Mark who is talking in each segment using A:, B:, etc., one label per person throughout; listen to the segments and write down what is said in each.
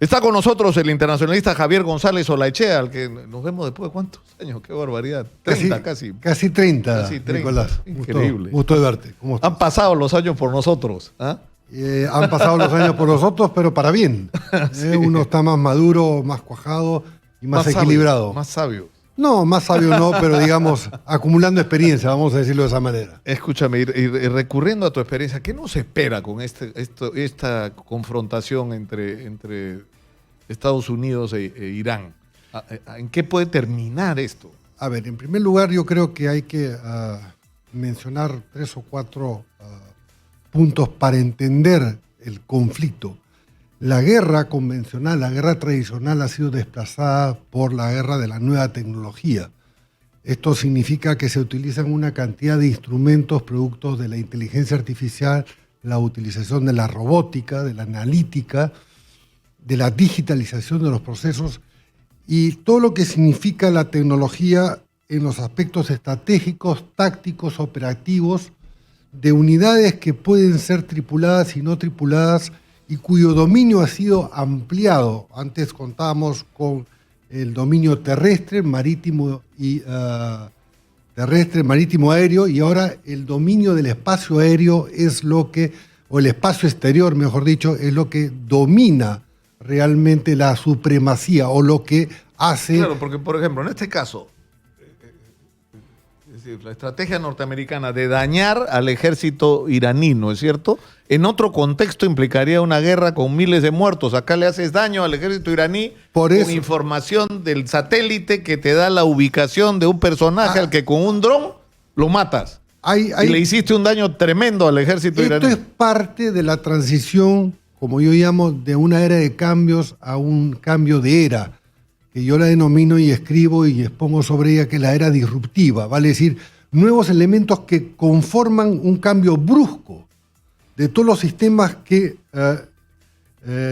A: Está con nosotros el internacionalista Javier González Olaechea, al que nos vemos después de ¿cuántos años? ¡Qué barbaridad! 30 casi.
B: Casi 30,
A: Casi 30.
B: Nicolás.
A: Increíble.
B: Gusto de verte. ¿Cómo estás?
A: Han pasado los años por nosotros. ¿Ah?
B: Han pasado los años por nosotros, pero para bien.
A: Sí.
B: Uno está más maduro, más cuajado y más equilibrado.
A: Sabio, más sabio.
B: No, más sabio no, pero digamos, acumulando experiencia, vamos a decirlo de esa manera.
A: Escúchame, y recurriendo a tu experiencia, ¿qué nos espera con esta confrontación entre Estados Unidos e Irán? ¿En qué puede terminar esto?
B: A ver, en primer lugar, yo creo que hay que mencionar 3 o 4 puntos para entender el conflicto. La guerra convencional, la guerra tradicional ha sido desplazada por la guerra de la nueva tecnología. Esto significa que se utilizan una cantidad de instrumentos productos de la inteligencia artificial, la utilización de la robótica, de la analítica, de la digitalización de los procesos y todo lo que significa la tecnología en los aspectos estratégicos, tácticos, operativos, de unidades que pueden ser tripuladas y no tripuladas y cuyo dominio ha sido ampliado. Antes contábamos con el dominio terrestre, marítimo y aéreo, y ahora el dominio del espacio aéreo es lo que, o el espacio exterior, mejor dicho, es lo que domina realmente la supremacía o lo que hace...
A: Claro, porque por ejemplo, en este caso, es decir, la estrategia norteamericana de dañar al ejército iraní, ¿no es cierto? En otro contexto implicaría una guerra con miles de muertos. Acá le haces daño al ejército iraní con información del satélite que te da la ubicación de un personaje al que con un dron lo matas. Y le hiciste un daño tremendo al ejército iraní.
B: Esto es parte de la transición, como yo llamo, de una era de cambios a un cambio de era, que yo la denomino y escribo y expongo sobre ella que es la era disruptiva, vale decir, nuevos elementos que conforman un cambio brusco de todos los sistemas que,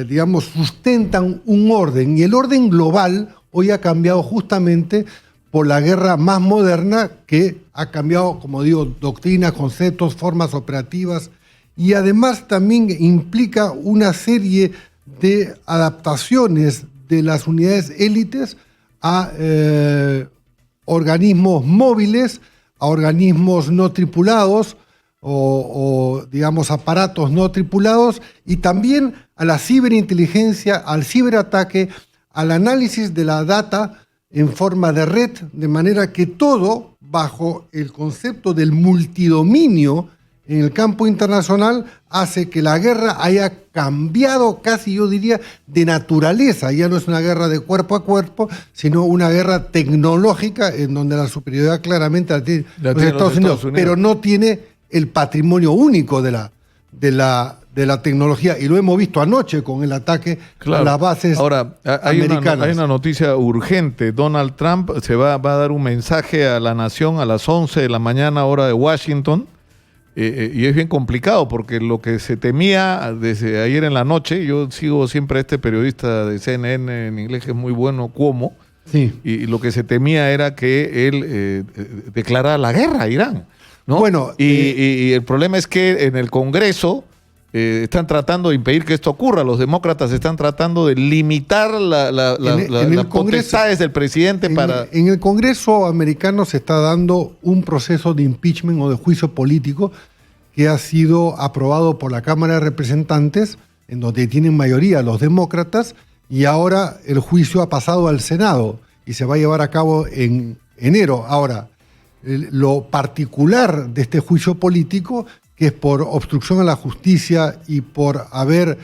B: digamos, sustentan un orden. Y el orden global hoy ha cambiado justamente por la guerra más moderna que ha cambiado, como digo, doctrinas, conceptos, formas operativas y además también implica una serie de adaptaciones de las unidades élites a organismos móviles, a organismos no tripulados, o digamos aparatos no tripulados y también a la ciberinteligencia, al ciberataque, al análisis de la data en forma de red, de manera que todo bajo el concepto del multidominio en el campo internacional hace que la guerra haya cambiado casi, yo diría, de naturaleza. Ya no es una guerra de cuerpo a cuerpo, sino una guerra tecnológica en donde la superioridad claramente la tiene los Estados Unidos, pero no tiene el patrimonio único de la tecnología, y lo hemos visto anoche con el ataque a las bases americanas.
A: Hay una noticia urgente. Donald Trump se va a dar un mensaje a la nación a las 11 de la mañana, hora de Washington, y es bien complicado porque lo que se temía desde ayer en la noche, yo sigo siempre a este periodista de CNN en inglés que es muy bueno, Cuomo,
B: sí.
A: Y lo que se temía era que él declarara la guerra a Irán, ¿no?
B: Bueno,
A: y el problema es que en el Congreso están tratando de impedir que esto ocurra. Los demócratas están tratando de limitar las potestades del presidente
B: En el Congreso americano se está dando un proceso de impeachment o de juicio político que ha sido aprobado por la Cámara de Representantes, en donde tienen mayoría los demócratas, y ahora el juicio ha pasado al Senado y se va a llevar a cabo en enero. Ahora, lo particular de este juicio político, que es por obstrucción a la justicia y por haber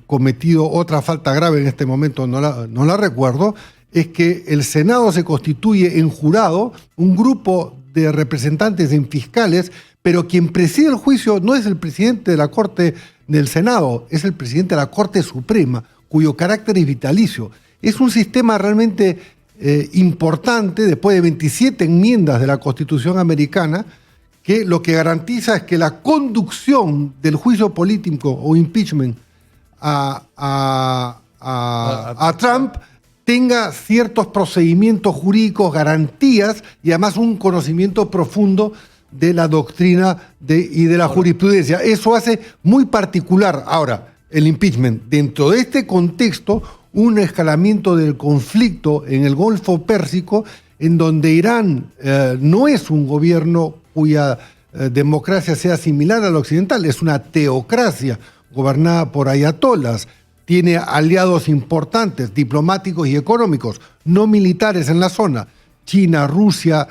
B: cometido otra falta grave, en este momento no la recuerdo, es que el Senado se constituye en jurado, un grupo de representantes en fiscales, pero quien preside el juicio no es el presidente de la Corte del Senado, es el presidente de la Corte Suprema, cuyo carácter es vitalicio. Es un sistema realmente importante, después de 27 enmiendas de la Constitución americana, que lo que garantiza es que la conducción del juicio político o impeachment a Trump tenga ciertos procedimientos jurídicos, garantías y además un conocimiento profundo de la doctrina y de la jurisprudencia. Eso hace muy particular. Ahora, el impeachment. Dentro de este contexto, un escalamiento del conflicto en el Golfo Pérsico, en donde Irán no es un gobierno cuya democracia sea similar a la occidental, es una teocracia gobernada por ayatolas, tiene aliados importantes, diplomáticos y económicos, no militares en la zona, China, Rusia,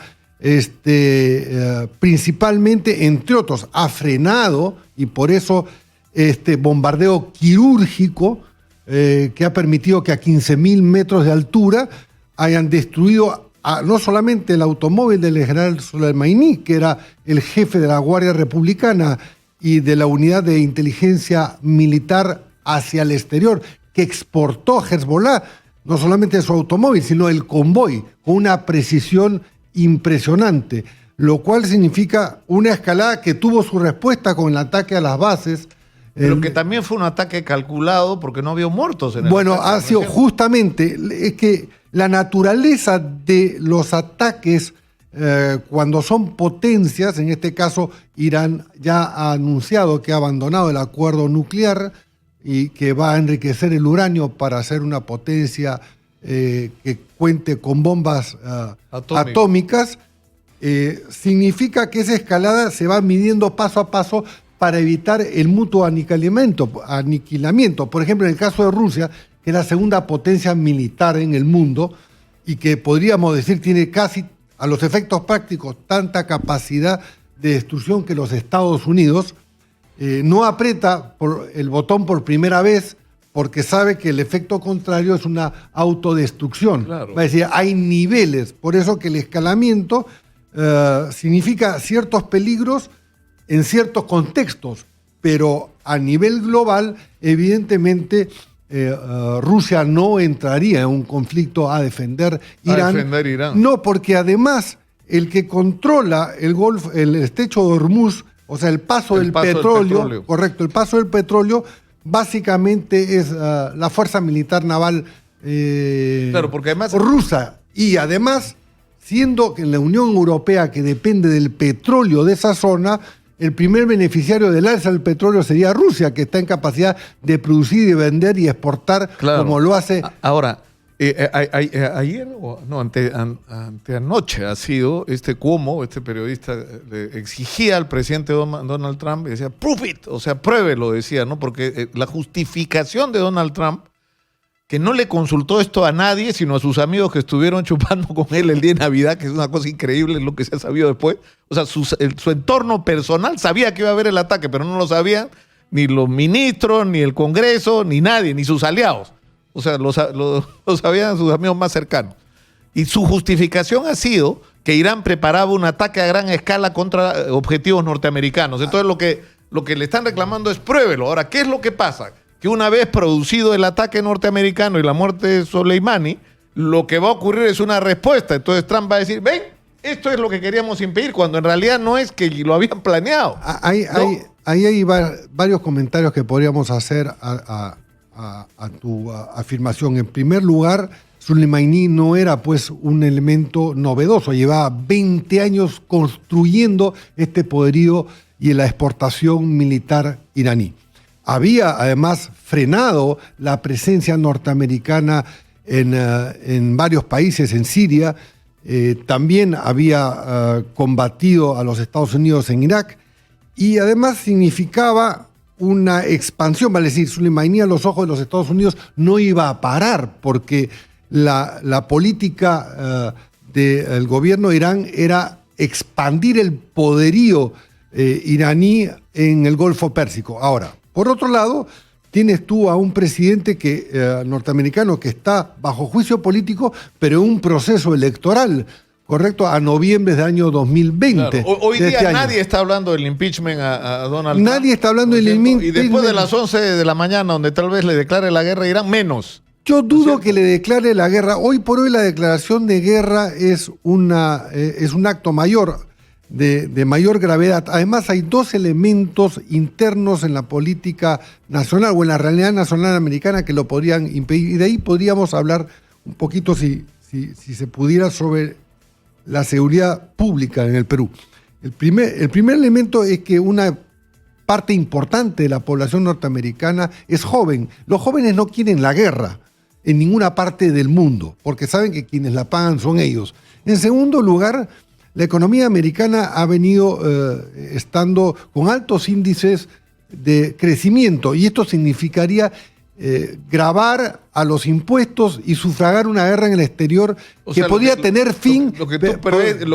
B: principalmente, entre otros, ha frenado, y por eso este bombardeo quirúrgico que ha permitido que a 15.000 metros de altura hayan destruido no solamente el automóvil del general Soleimani, que era el jefe de la Guardia Republicana y de la unidad de inteligencia militar hacia el exterior, que exportó a Hezbollah no solamente su automóvil, sino el convoy, con una precisión impresionante, lo cual significa una escalada que tuvo su respuesta con el ataque a las bases.
A: Pero que también fue un ataque calculado porque no había muertos en el
B: Bueno,
A: ataque,
B: ha sido justamente, es que la naturaleza de los ataques cuando son potencias, en este caso Irán ya ha anunciado que ha abandonado el acuerdo nuclear y que va a enriquecer el uranio para hacer una potencia que cuente con bombas atómicas, significa que esa escalada se va midiendo paso a paso para evitar el mutuo aniquilamiento. Por ejemplo, en el caso de Rusia, que es la segunda potencia militar en el mundo y que podríamos decir tiene casi, a los efectos prácticos, tanta capacidad de destrucción que los Estados Unidos, no aprieta el botón por primera vez porque sabe que el efecto contrario es una autodestrucción.
A: Claro.
B: Va a decir, hay niveles, por eso que el escalamiento significa ciertos peligros en ciertos contextos, pero a nivel global, evidentemente, Rusia no entraría en un conflicto a defender Irán. No, porque además el que controla el estrecho de Hormuz, o sea, el paso del petróleo, correcto, el paso del petróleo, básicamente es la fuerza militar naval
A: claro, porque además
B: rusa. Y además, siendo que en la Unión Europea, que depende del petróleo de esa zona, el primer beneficiario del alza del petróleo sería Rusia, que está en capacidad de producir y vender y exportar, claro, como lo hace.
A: Ahora, ayer, no, anteanoche ha sido Cuomo, este periodista, le exigía al presidente Donald Trump y decía, prove it, o sea, pruébelo, decía, ¿no? Porque la justificación de Donald Trump, que no le consultó esto a nadie, sino a sus amigos que estuvieron chupando con él el día de Navidad, que es una cosa increíble lo que se ha sabido después. O sea, su entorno personal sabía que iba a haber el ataque, pero no lo sabían ni los ministros, ni el Congreso, ni nadie, ni sus aliados. O sea, lo sabían sus amigos más cercanos. Y su justificación ha sido que Irán preparaba un ataque a gran escala contra objetivos norteamericanos. Entonces lo que le están reclamando es pruébelo. Ahora, ¿qué es lo que pasa? Que una vez producido el ataque norteamericano y la muerte de Soleimani, lo que va a ocurrir es una respuesta. Entonces Trump va a decir, ven, esto es lo que queríamos impedir, cuando en realidad no es que lo habían planeado.
B: Hay varios comentarios que podríamos hacer a tu afirmación. En primer lugar, Soleimani no era pues un elemento novedoso, llevaba 20 años construyendo este poderío y la exportación militar iraní. Había además frenado la presencia norteamericana en varios países, en Siria, también había combatido a los Estados Unidos en Irak, y además significaba una expansión, vale decir, Soleimani a los ojos de los Estados Unidos no iba a parar, porque la política del gobierno de Irán era expandir el poderío iraní en el Golfo Pérsico. Ahora, por otro lado, tienes tú a un presidente norteamericano que está bajo juicio político, pero en un proceso electoral, correcto, a noviembre del año 2020.
A: Claro. Hoy día nadie está hablando del impeachment a Donald Trump.
B: Nadie está hablando del impeachment.
A: Y después de las 11 de la mañana, donde tal vez le declare la guerra a Irán, menos.
B: Yo dudo que le declare la guerra. Hoy por hoy la declaración de guerra es un acto mayor, de mayor gravedad. Además, hay dos elementos internos en la política nacional o en la realidad nacional americana que lo podrían impedir. Y de ahí podríamos hablar un poquito, si se pudiera, sobre la seguridad pública en el Perú. El primer elemento es que una parte importante de la población norteamericana es joven. Los jóvenes no quieren la guerra en ninguna parte del mundo, porque saben que quienes la pagan son ellos. En segundo lugar, la economía americana ha venido estando con altos índices de crecimiento, y esto significaría gravar a los impuestos y sufragar una guerra en el exterior que podría tener fin.
A: Lo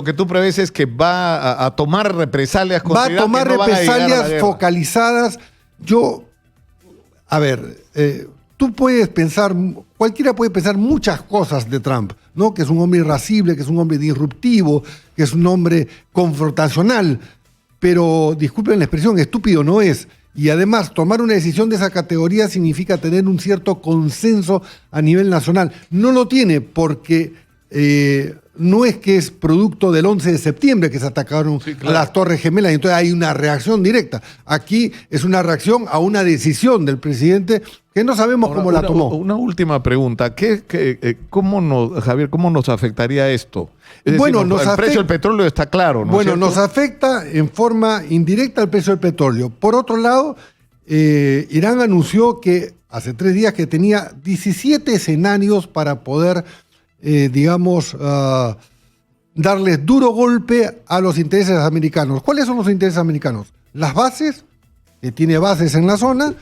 A: que tú prevés es que va a tomar represalias.
B: Va a tomar represalias focalizadas. Tú puedes pensar, cualquiera puede pensar muchas cosas de Trump, ¿no? Que es un hombre irascible, que es un hombre disruptivo, que es un hombre confrontacional, pero disculpen la expresión, estúpido no es. Y además, tomar una decisión de esa categoría significa tener un cierto consenso a nivel nacional. No lo tiene porque no es que es producto del 11 de septiembre que se atacaron a las Torres Gemelas y entonces hay una reacción directa. Aquí es una reacción a una decisión del presidente que no sabemos cómo la tomó.
A: Una última pregunta. Javier, ¿cómo nos afectaría esto? Es decir, el precio del petróleo está claro, ¿no?
B: Bueno, nos afecta en forma indirecta el precio del petróleo. Por otro lado, Irán anunció que hace 3 días que tenía 17 escenarios para poder, darles duro golpe a los intereses americanos. ¿Cuáles son los intereses americanos? Las bases, que tiene bases en la zona.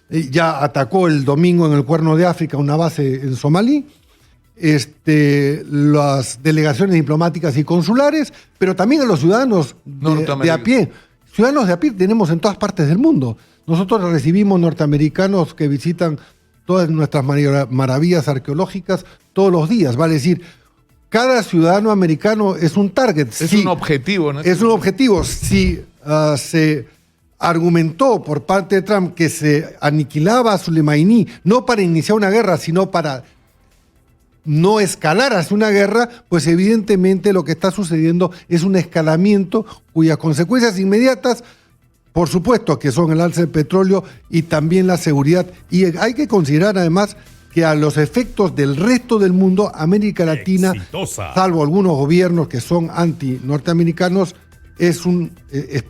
B: Ya atacó el domingo en el Cuerno de África una base en Somalí. Las delegaciones diplomáticas y consulares, pero también a los ciudadanos de a pie. Ciudadanos de a pie tenemos en todas partes del mundo. Nosotros recibimos norteamericanos que visitan todas nuestras maravillas arqueológicas todos los días. Vale decir, cada ciudadano americano es un target.
A: Es un objetivo, ¿no?
B: Es un objetivo. Si se argumentó por parte de Trump que se aniquilaba a Soleimani, no para iniciar una guerra, sino para no escalar hacia una guerra, pues evidentemente lo que está sucediendo es un escalamiento cuyas consecuencias inmediatas, por supuesto, que son el alza del petróleo y también la seguridad. Y hay que considerar además que a los efectos del resto del mundo, América Latina, salvo algunos gobiernos que son anti-norteamericanos, es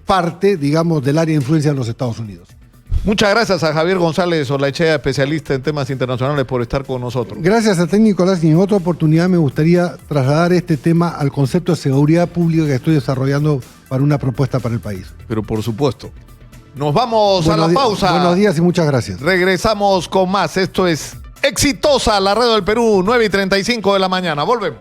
B: parte, digamos, del área de influencia de los Estados Unidos.
A: Muchas gracias a Javier González Olaechea, especialista en temas internacionales, por estar con nosotros.
B: Gracias a ti, Nicolás, y en otra oportunidad me gustaría trasladar este tema al concepto de seguridad pública que estoy desarrollando para una propuesta para el país.
A: Pero por supuesto. Nos vamos a la pausa.
B: Buenos días y muchas gracias.
A: Regresamos con más. Esto es Exitosa, la radio del Perú, 9:35 de la mañana. Volvemos.